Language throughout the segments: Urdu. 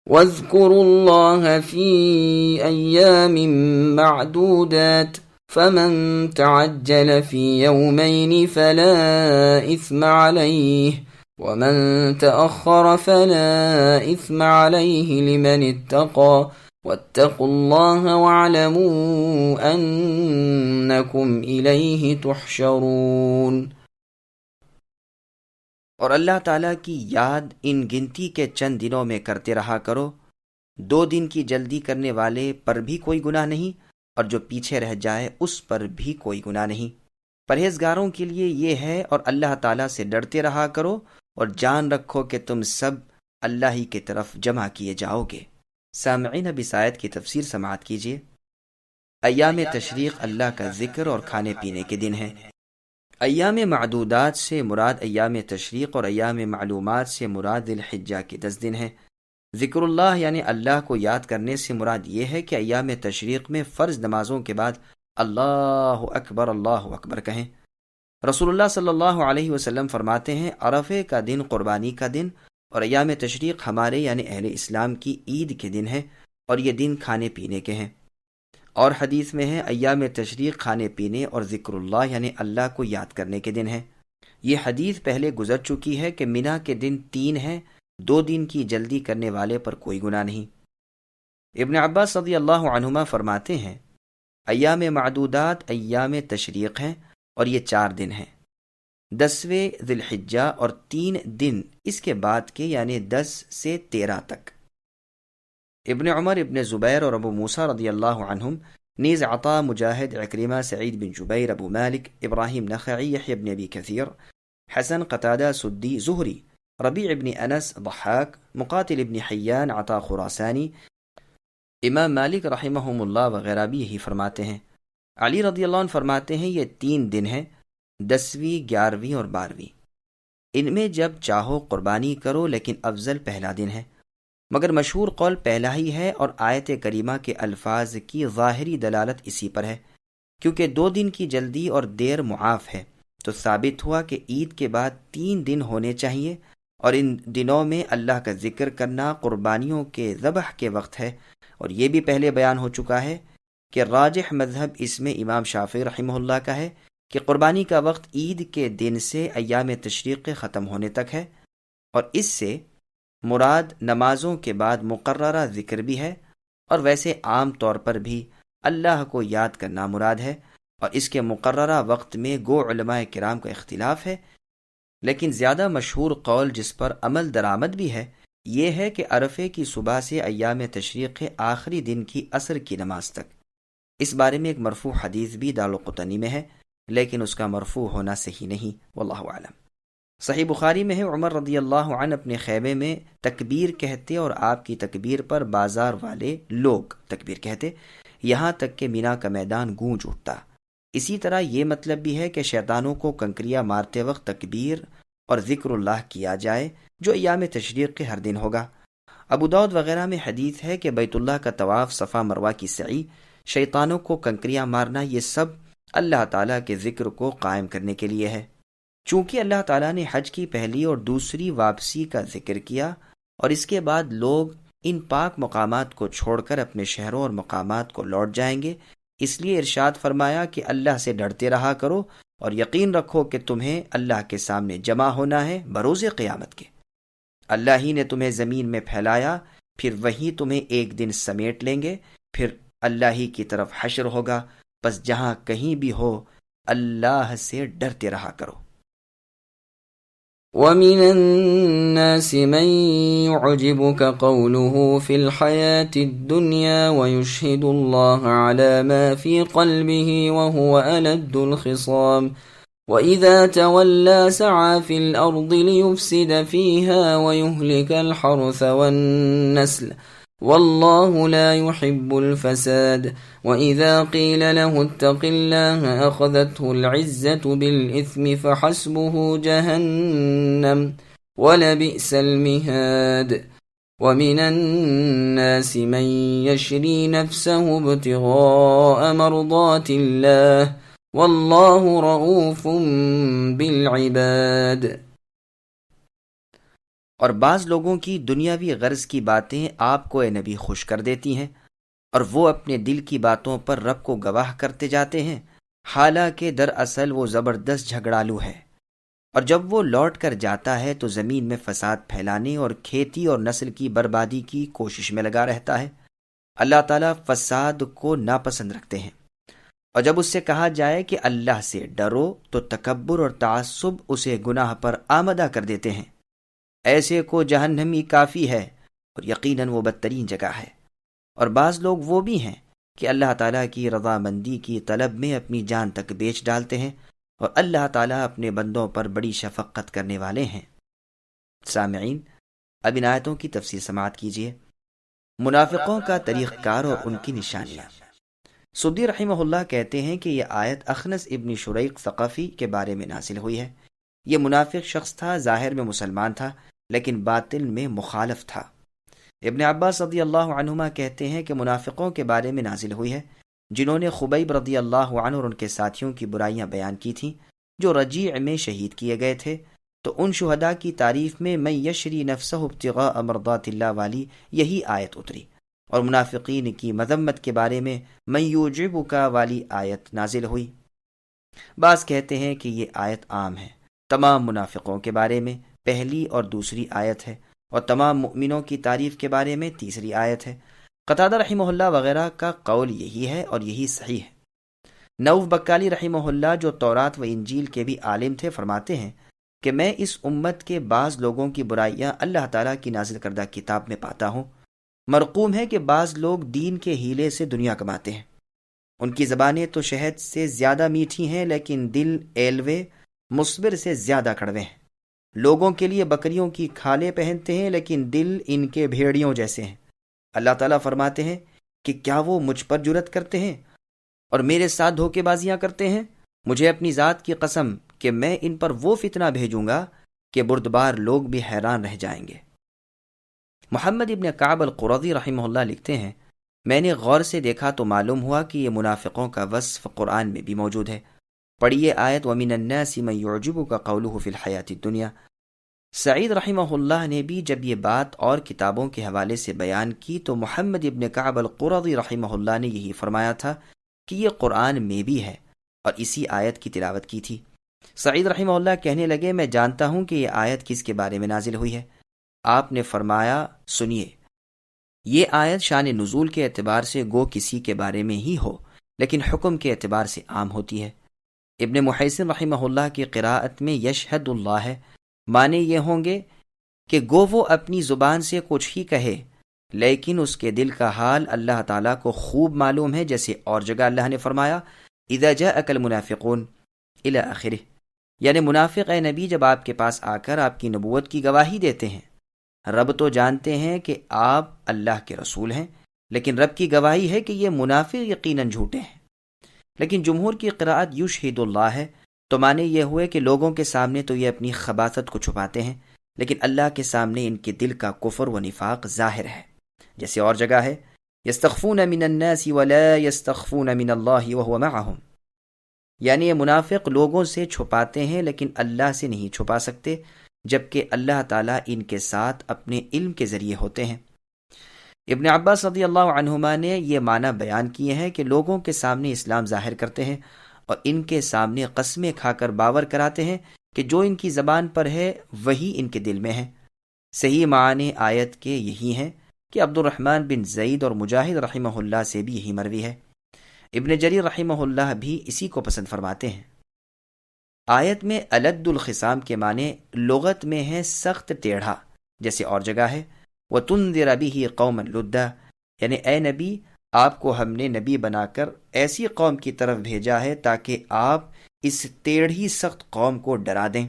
واذكروا الله في أيام معدودات فمن تعجل في يومين فلا إثم عليه ومن تأخر فلا إثم عليه لمن اتقى واتقوا الله واعلموا أنكم إليه تحشرون۔ اور اللہ تعالیٰ کی یاد ان گنتی کے چند دنوں میں کرتے رہا کرو، 2 دن کی جلدی کرنے والے پر بھی کوئی گناہ نہیں، اور جو پیچھے رہ جائے اس پر بھی کوئی گناہ نہیں۔ پرہیزگاروں کے لیے یہ ہے، اور اللہ تعالیٰ سے ڈرتے رہا کرو، اور جان رکھو کہ تم سب اللہ ہی کی طرف جمع کیے جاؤ گے۔ سامعین، اب اس آیت کی تفسیر سماعت کیجیے۔ ایام تشریق اللہ کا ذکر اور کھانے پینے کے دن ہیں۔ ایام معدودات سے مراد ایام تشریق اور ایام معلومات سے مراد ذی الحجہ کے 10 دن ہیں۔ ذکر اللہ یعنی اللہ کو یاد کرنے سے مراد یہ ہے کہ ایام تشریق میں فرض نمازوں کے بعد اللہ اکبر کہیں۔ رسول اللہ صلی اللہ علیہ وسلم فرماتے ہیں، عرفے کا دن قربانی کا دن، اور ایام تشریق ہمارے یعنی اہل اسلام کی عید کے دن ہے، اور یہ دن کھانے پینے کے ہیں۔ اور حدیث میں ہے، ایام تشریق کھانے پینے اور ذکر اللہ یعنی اللہ کو یاد کرنے کے دن ہیں۔ یہ حدیث پہلے گزر چکی ہے کہ مینا کے دن 3 ہیں، 2 دن کی جلدی کرنے والے پر کوئی گناہ نہیں۔ ابن عباس رضی اللہ عنہما فرماتے ہیں، ایام معدودات ایام تشریق ہیں، اور یہ 4 دن ہیں، 10ویں ذی الحجہ اور 3 دن اس کے بعد کے یعنی 10 سے 13 تک۔ ابن عمر، ابن زبیر اور ابو موسیٰ رضی اللہ عنہم، نیز عطا، مجاہد، عکرمہ، سعید بن جبیر، ابو مالک، ابراہیم نخعی، یحیی بن ابی کثیر، حسن، قتادہ، سدی، زہری، ربیع ابن انس، ضحاک، مقاتل ابن حیان، عطا خراسانی، امام مالک رحمہم اللہ وغیرہ بھی یہی فرماتے ہیں۔ علی رضی اللہ عنہ فرماتے ہیں، یہ 3 دن ہیں، 10ویں، 11ویں اور 12ویں۔ ان میں جب چاہو قربانی کرو، لیکن افضل پہلا دن ہے، مگر مشہور قول پہلا ہی ہے، اور آیت کریمہ کے الفاظ کی ظاہری دلالت اسی پر ہے، کیونکہ 2 دن کی جلدی اور دیر معاف ہے، تو ثابت ہوا کہ عید کے بعد 3 دن ہونے چاہیے، اور ان دنوں میں اللہ کا ذکر کرنا قربانیوں کے ذبح کے وقت ہے۔ اور یہ بھی پہلے بیان ہو چکا ہے کہ راجح مذہب اس میں امام شافعی رحمہ اللہ کا ہے کہ قربانی کا وقت عید کے دن سے ایام تشریق کے ختم ہونے تک ہے، اور اس سے مراد نمازوں کے بعد مقررہ ذکر بھی ہے، اور ویسے عام طور پر بھی اللہ کو یاد کرنا مراد ہے، اور اس کے مقررہ وقت میں گو علماء کرام کا اختلاف ہے، لیکن زیادہ مشہور قول جس پر عمل درآمد بھی ہے یہ ہے کہ عرفے کی صبح سے ایام تشریق کے آخری دن کی عصر کی نماز تک۔ اس بارے میں ایک مرفوع حدیث بھی دارالقطنی میں ہے، لیکن اس کا مرفوع ہونا صحیح نہیں، واللہ اعلم۔ صحیح بخاری میں ہے، عمر رضی اللہ عنہ اپنے خیمے میں تکبیر کہتے، اور آپ کی تکبیر پر بازار والے لوگ تکبیر کہتے، یہاں تک کہ مینا کا میدان گونج اٹھتا۔ اسی طرح یہ مطلب بھی ہے کہ شیطانوں کو کنکریاں مارتے وقت تکبیر اور ذکر اللہ کیا جائے، جو ایام تشریق کے ہر دن ہوگا۔ ابو داؤد وغیرہ میں حدیث ہے کہ بیت اللہ کا طواف، صفا مروہ کی سعی، شیطانوں کو کنکریاں مارنا، یہ سب اللہ تعالیٰ کے ذکر کو قائم کرنے کے لیے ہے۔ چونکہ اللہ تعالیٰ نے حج کی پہلی اور دوسری واپسی کا ذکر کیا، اور اس کے بعد لوگ ان پاک مقامات کو چھوڑ کر اپنے شہروں اور مقامات کو لوٹ جائیں گے، اس لیے ارشاد فرمایا کہ اللہ سے ڈرتے رہا کرو، اور یقین رکھو کہ تمہیں اللہ کے سامنے جمع ہونا ہے بروز قیامت کے۔ اللہ ہی نے تمہیں زمین میں پھیلایا، پھر وہی تمہیں ایک دن سمیٹ لیں گے، پھر اللہ ہی کی طرف حشر ہوگا، بس جہاں کہیں بھی ہو اللہ سے ڈرتے رہا کرو۔ وَمِنَ النَّاسِ مَن يُعْجِبُكَ قَوْلُهُ فِي الْحَيَاةِ الدُّنْيَا وَيُشْهِدُ اللَّهَ عَلَى مَا فِي قَلْبِهِ وَهُوَ أَلَدُّ الْخِصَامِ وَإِذَا تَوَلَّى سَعَى فِي الْأَرْضِ لِيُفْسِدَ فِيهَا وَيُهْلِكَ الْحَرْثَ وَالنَّسْلَ وَاللَّهُ لَا يُحِبُّ الْفَسَادَ وَإِذَا قِيلَ لَهُ اتَّقِ اللَّهَ أَخَذَتْهُ الْعِزَّةُ بِالْإِثْمِ فَحَسْبُهُ جَهَنَّمُ وَلَبِئْسَ الْمِهَادُ وَمِنَ النَّاسِ مَن يَشْرِي نَفْسَهُ ابْتِغَاءَ مَرْضَاتِ اللَّهِ وَاللَّهُ رَءُوفٌ بِالْعِبَادِ۔ اور بعض لوگوں کی دنیاوی غرض کی باتیں آپ کو اے نبی خوش کر دیتی ہیں، اور وہ اپنے دل کی باتوں پر رب کو گواہ کرتے جاتے ہیں، حالانکہ دراصل وہ زبردست جھگڑالو ہے، اور جب وہ لوٹ کر جاتا ہے تو زمین میں فساد پھیلانے اور کھیتی اور نسل کی بربادی کی کوشش میں لگا رہتا ہے۔ اللہ تعالیٰ فساد کو ناپسند رکھتے ہیں، اور جب اس سے کہا جائے کہ اللہ سے ڈرو تو تکبر اور تعصب اسے گناہ پر آمدہ کر دیتے ہیں۔ ایسے کو جہنم ہی کافی ہے، اور یقیناً وہ بدترین جگہ ہے۔ اور بعض لوگ وہ بھی ہیں کہ اللہ تعالیٰ کی رضامندی کی طلب میں اپنی جان تک بیچ ڈالتے ہیں، اور اللہ تعالیٰ اپنے بندوں پر بڑی شفقت کرنے والے ہیں۔ سامعین، اب ان آیتوں کی تفسیر سماعت کیجیے۔ منافقوں کا طریقہ کار اور ان کی نشانیاں۔ سدی رحمہ اللہ کہتے ہیں کہ یہ آیت اخنس ابن شریق ثقفی کے بارے میں نازل ہوئی ہے۔ یہ منافق شخص تھا، ظاہر میں مسلمان تھا لیکن باطن میں مخالف تھا۔ ابن عباس رضی اللہ عنہما کہتے ہیں کہ منافقوں کے بارے میں نازل ہوئی ہے جنہوں نے خبیب رضی اللہ عنہ اور ان کے ساتھیوں کی برائیاں بیان کی تھیں جو رجیع میں شہید کیے گئے تھے، تو ان شہداء کی تعریف میں من یشری نفسہ ابتغاء مرضات اللہ والی یہی آیت اتری، اور منافقین کی مذمت کے بارے میں من یعجبک والی آیت نازل ہوئی۔ بعض کہتے ہیں کہ یہ آیت عام ہے، تمام منافقوں کے بارے میں پہلی اور دوسری آیت ہے، اور تمام مؤمنوں کی تعریف کے بارے میں تیسری آیت ہے۔ قتادہ رحمہ اللہ وغیرہ کا قول یہی ہے اور یہی صحیح ہے۔ نوف بکالی رحمہ اللہ جو تورات و انجیل کے بھی عالم تھے فرماتے ہیں کہ میں اس امت کے بعض لوگوں کی برائیاں اللہ تعالیٰ کی نازل کردہ کتاب میں پاتا ہوں۔ مرقوم ہے کہ بعض لوگ دین کے ہیلے سے دنیا کماتے ہیں، ان کی زبانیں تو شہد سے زیادہ میٹھی ہیں لیکن دل ایلوے مصبر سے زیادہ کڑوے ہیں۔ لوگوں کے لیے بکریوں کی کھالیں پہنتے ہیں لیکن دل ان کے بھیڑیوں جیسے ہیں۔ اللہ تعالیٰ فرماتے ہیں کہ کیا وہ مجھ پر جرأت کرتے ہیں اور میرے ساتھ دھوکے بازیاں کرتے ہیں؟ مجھے اپنی ذات کی قسم کہ میں ان پر وہ فتنہ بھیجوں گا کہ بردبار لوگ بھی حیران رہ جائیں گے۔ محمد ابن کعب القرظی رحمہ اللہ لکھتے ہیں، میں نے غور سے دیکھا تو معلوم ہوا کہ یہ منافقوں کا وصف قرآن میں بھی موجود ہے۔ پڑھیے آیت وَمِنَ النَّاسِ مَن يُعْجِبُكَ قَوْلُهُ فِي الْحَيَاةِ الدُّنْيَا۔ سعید رحمہ اللہ نے بھی جب یہ بات اور کتابوں کے حوالے سے بیان کی تو محمد ابن کعب القرظی رحمہ اللہ نے یہی فرمایا تھا کہ یہ قرآن میں بھی ہے، اور اسی آیت کی تلاوت کی تھی۔ سعید رحمہ اللہ کہنے لگے، میں جانتا ہوں کہ یہ آیت کس کے بارے میں نازل ہوئی ہے۔ آپ نے فرمایا، سنیے، یہ آیت شان نزول کے اعتبار سے گو کسی کے بارے میں ہی ہو لیکن حکم کے اعتبار سے عام ہوتی ہے۔ ابن محیصن رحمہ اللہ کی قراءت میں یشہد اللہ ہے، معنی یہ ہوں گے کہ گو وہ اپنی زبان سے کچھ ہی کہے لیکن اس کے دل کا حال اللہ تعالیٰ کو خوب معلوم ہے، جیسے اور جگہ اللہ نے فرمایا اذا جاءک المنافقون الی آخرہ، یعنی منافق اے نبی جب آپ کے پاس آ کر آپ کی نبوت کی گواہی دیتے ہیں، رب تو جانتے ہیں کہ آپ اللہ کے رسول ہیں لیکن رب کی گواہی ہے کہ یہ منافق یقیناً جھوٹے ہیں۔ لیکن جمہور کی قراءت یشہد اللہ ہے، تو معنی یہ ہوئے کہ لوگوں کے سامنے تو یہ اپنی خباثت کو چھپاتے ہیں لیکن اللہ کے سامنے ان کے دل کا کفر و نفاق ظاہر ہے، جیسے اور جگہ ہے یستخفون من الناس ولا یستخفون من اللہ وهو معهم، یعنی یہ منافق لوگوں سے چھپاتے ہیں لیکن اللہ سے نہیں چھپا سکتے، جبکہ اللہ تعالیٰ ان کے ساتھ اپنے علم کے ذریعے ہوتے ہیں۔ ابن عباس رضی اللہ عنہما نے یہ معنی بیان کیے ہیں کہ لوگوں کے سامنے اسلام ظاہر کرتے ہیں اور ان کے سامنے قسمیں کھا کر باور کراتے ہیں کہ جو ان کی زبان پر ہے وہی ان کے دل میں ہے۔ صحیح معنی آیت کے یہی ہیں کہ عبد الرحمن بن زید اور مجاہد رحمہ اللہ سے بھی یہی مروی ہے۔ ابن جریر رحمہ اللہ بھی اسی کو پسند فرماتے ہیں۔ آیت میں الد الخصام کے معنی لغت میں ہے سخت ٹیڑھا، جیسے اور جگہ ہے وَتُنذِرَ بِهِ قَوْمًا لُدًّا، یعنی اے نبی آپ کو ہم نے نبی بنا کر ایسی قوم کی طرف بھیجا ہے تاکہ آپ اس ٹیڑھی سخت قوم کو ڈرا دیں،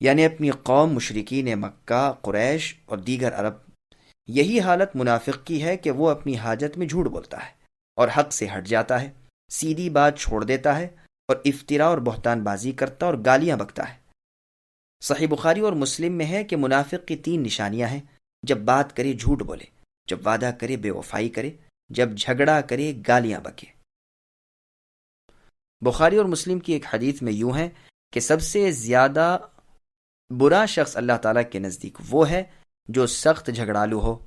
یعنی اپنی قوم مشرکین مکہ، قریش اور دیگر عرب۔ یہی حالت منافق کی ہے کہ وہ اپنی حاجت میں جھوٹ بولتا ہے اور حق سے ہٹ جاتا ہے، سیدھی بات چھوڑ دیتا ہے اور افتراء اور بہتان بازی کرتا اور گالیاں بکتا ہے۔ صحیح بخاری اور مسلم میں ہے کہ منافق کی 3 نشانیاں ہیں، جب بات کرے جھوٹ بولے، جب وعدہ کرے بے وفائی کرے، جب جھگڑا کرے گالیاں بکے۔ بخاری اور مسلم کی ایک حدیث میں یوں ہے کہ سب سے زیادہ برا شخص اللہ تعالیٰ کے نزدیک وہ ہے جو سخت جھگڑالو ہو۔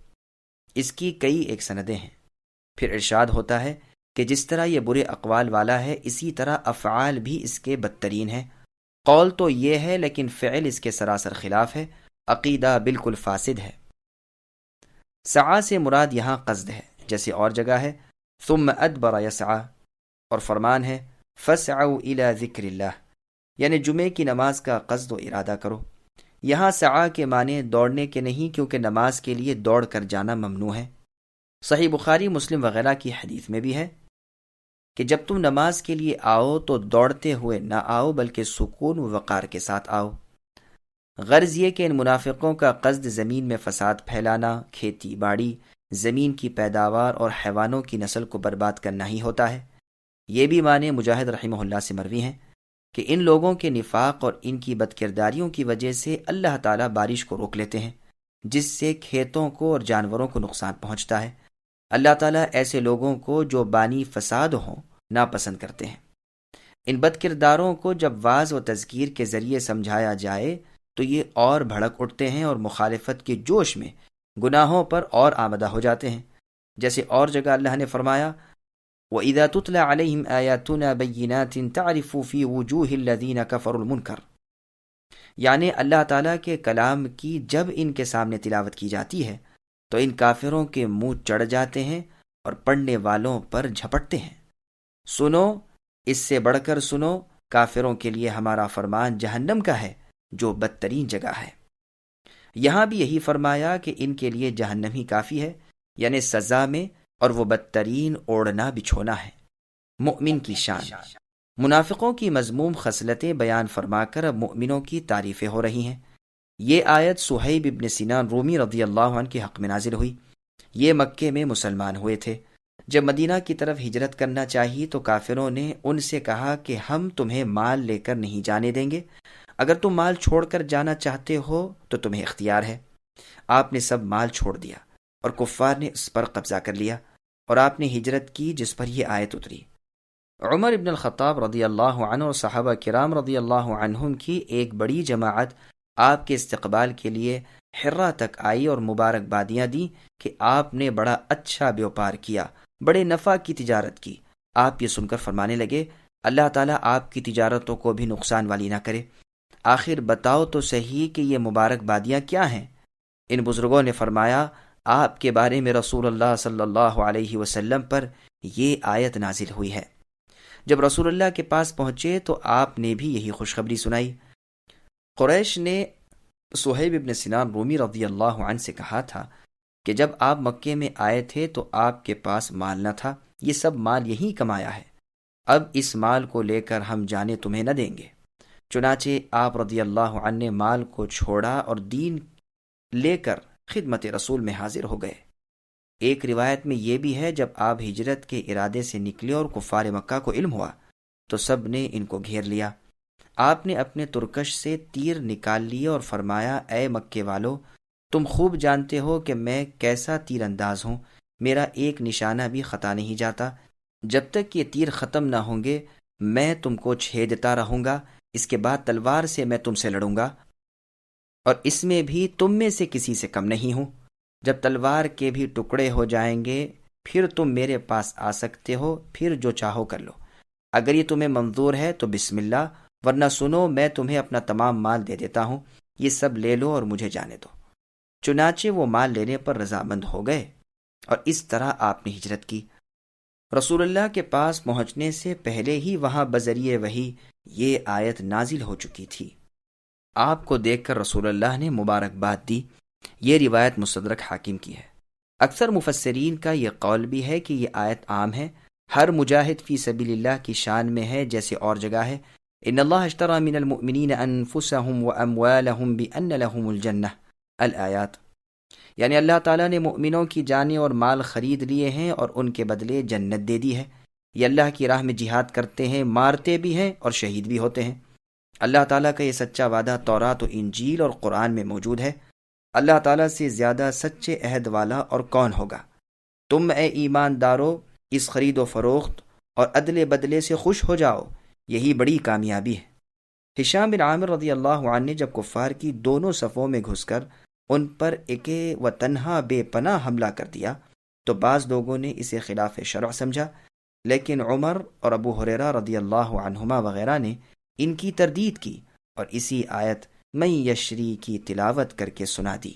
اس کی کئی ایک سندیں ہیں۔ پھر ارشاد ہوتا ہے کہ جس طرح یہ برے اقوال والا ہے اسی طرح افعال بھی اس کے بدترین ہیں۔ قول تو یہ ہے لیکن فعل اس کے سراسر خلاف ہے، عقیدہ بالکل فاسد ہے۔ سعی سے مراد یہاں قصد ہے، جیسے اور جگہ ہے ثم ادبر یسعی، اور فرمان ہے فسعوا الی ذکر اللہ، یعنی جمعے کی نماز کا قصد و ارادہ کرو۔ یہاں سعی کے معنی دوڑنے کے نہیں، کیونکہ نماز کے لیے دوڑ کر جانا ممنوع ہے۔ صحیح بخاری مسلم وغیرہ کی حدیث میں بھی ہے کہ جب تم نماز کے لیے آؤ تو دوڑتے ہوئے نہ آؤ بلکہ سکون و وقار کے ساتھ آؤ۔ غرض یہ کہ ان منافقوں کا قصد زمین میں فساد پھیلانا، کھیتی باڑی، زمین کی پیداوار اور حیوانوں کی نسل کو برباد کرنا ہی ہوتا ہے۔ یہ بھی معنی مجاہد رحمہ اللہ سے مروی ہیں کہ ان لوگوں کے نفاق اور ان کی بدکرداریوں کی وجہ سے اللہ تعالیٰ بارش کو روک لیتے ہیں، جس سے کھیتوں کو اور جانوروں کو نقصان پہنچتا ہے۔ اللہ تعالیٰ ایسے لوگوں کو جو بانی فساد ہوں ناپسند کرتے ہیں۔ ان بد کرداروں کو جب واعظ و تذکیر کے ذریعے سمجھایا جائے تو یہ اور بھڑک اٹھتے ہیں اور مخالفت کے جوش میں گناہوں پر اور آمدہ ہو جاتے ہیں، جیسے اور جگہ اللہ نے فرمایا وَإِذَا تُتْلَى عَلَيْهِمْ آيَاتُنَا بَيِّنَاتٍ تَعْرِفُ فِي وُجُوهِ الَّذِينَ كَفَرُوا الْمُنكَرَ، یعنی اللہ تعالیٰ کے کلام کی جب ان کے سامنے تلاوت کی جاتی ہے تو ان کافروں کے منہ چڑھ جاتے ہیں اور پڑھنے والوں پر جھپٹتے ہیں۔ سنو، اس سے بڑھ کر سنو، کافروں کے لیے ہمارا فرمان جہنم کا ہے جو بدترین جگہ ہے۔ یہاں بھی یہی فرمایا کہ ان کے لیے جہنم ہی کافی ہے، یعنی سزا میں، اور وہ بدترین اوڑھنا بچھونا ہے۔ مؤمن کی شان۔ منافقوں کی مذموم خصلتیں بیان فرما کر اب مؤمنوں کی تعریفیں ہو رہی ہیں۔ یہ آیت صہیب ابن سنان رومی رضی اللہ عنہ کے حق میں نازل ہوئی۔ یہ مکے میں مسلمان ہوئے تھے۔ جب مدینہ کی طرف ہجرت کرنا چاہی تو کافروں نے ان سے کہا کہ ہم تمہیں مال لے کر نہیں جانے دیں گے، اگر تم مال چھوڑ کر جانا چاہتے ہو تو تمہیں اختیار ہے۔ آپ نے سب مال چھوڑ دیا اور کفار نے اس پر قبضہ کر لیا، اور آپ نے ہجرت کی جس پر یہ آیت اتری۔ عمر ابن الخطاب رضی اللہ عنہ اور صحابہ کرام رضی اللہ عنہم کی ایک بڑی جماعت آپ کے استقبال کے لیے حرہ تک آئی اور مبارکبادیاں دیں کہ آپ نے بڑا اچھا بیوپار کیا، بڑے نفع کی تجارت کی۔ آپ یہ سن کر فرمانے لگے اللہ تعالیٰ آپ کی تجارتوں کو بھی نقصان والی نہ کرے۔ آخر بتاؤ تو صحیح کہ یہ مبارکبادیاں کیا ہیں؟ ان بزرگوں نے فرمایا آپ کے بارے میں رسول اللہ صلی اللہ علیہ وسلم پر یہ آیت نازل ہوئی ہے۔ جب رسول اللہ کے پاس پہنچے تو آپ نے بھی یہی خوشخبری سنائی۔ قریش نے صہیب ابن سنان رومی رضی اللہ عنہ سے کہا تھا کہ جب آپ مکے میں آئے تھے تو آپ کے پاس مال نہ تھا، یہ سب مال یہی کمایا ہے، اب اس مال کو لے کر ہم جانے تمہیں نہ دیں گے۔ چنانچہ آپ رضی اللہ عنہ نے مال کو چھوڑا اور دین لے کر خدمت رسول میں حاضر ہو گئے۔ ایک روایت میں یہ بھی ہے جب آپ ہجرت کے ارادے سے نکلے اور کفار مکہ کو علم ہوا تو سب نے ان کو گھیر لیا۔ آپ نے اپنے ترکش سے تیر نکال لیے اور فرمایا اے مکے والو، تم خوب جانتے ہو کہ میں کیسا تیر انداز ہوں، میرا ایک نشانہ بھی خطا نہیں جاتا، جب تک یہ تیر ختم نہ ہوں گے میں تم کو چھیدتا رہوں گا، اس کے بعد تلوار سے میں تم سے لڑوں گا، اور اس میں بھی تم میں سے کسی سے کم نہیں ہوں۔ جب تلوار کے بھی ٹکڑے ہو جائیں گے پھر تم میرے پاس آ سکتے ہو، پھر جو چاہو کر لو، اگر یہ تمہیں منظور ہے تو بسم اللہ، ورنہ سنو میں تمہیں اپنا تمام مال دے دیتا ہوں، یہ سب لے لو اور مجھے جانے دو۔ چنانچہ وہ مال لینے پر رضامند ہو گئے اور اس طرح آپ نے ہجرت کی۔ رسول اللہ کے پاس پہنچنے سے پہلے ہی وہاں بذریعہ وحی یہ آیت نازل ہو چکی تھی۔ آپ کو دیکھ کر رسول اللہ نے مبارکباد دی۔ یہ روایت مستدرک حاکم کی ہے۔ اکثر مفسرین کا یہ قول بھی ہے کہ یہ آیت عام ہے، ہر مجاہد فی سبیل اللہ کی شان میں ہے، جیسے اور جگہ ہے ان اللہ اشتری من المؤمنین انفسهم واموالهم بان لهم الجنہ الآیات، یعنی اللہ تعالیٰ نے مؤمنوں کی جانیں اور مال خرید لیے ہیں اور ان کے بدلے جنت دے دی ہے۔ یہ اللہ کی راہ میں جہاد کرتے ہیں، مارتے بھی ہیں اور شہید بھی ہوتے ہیں۔ اللہ تعالیٰ کا یہ سچا وعدہ تورات و انجیل اور قرآن میں موجود ہے۔ اللہ تعالیٰ سے زیادہ سچے عہد والا اور کون ہوگا؟ تم اے ایماندارو اس خرید و فروخت اور عدل بدلے سے خوش ہو جاؤ، یہی بڑی کامیابی ہے۔ ہشام بن عامر رضی اللہ عنہ نے جب کفار کی دونوں صفوں میں گھس کر ان پر ایک و تنہا بے پناہ حملہ کر دیا تو بعض لوگوں نے اسے خلاف شرع سمجھا، لیکن عمر اور ابو ہریرہ رضی اللہ عنہما وغیرہ نے ان کی تردید کی اور اسی آیت من یشری کی تلاوت کر کے سنا دی۔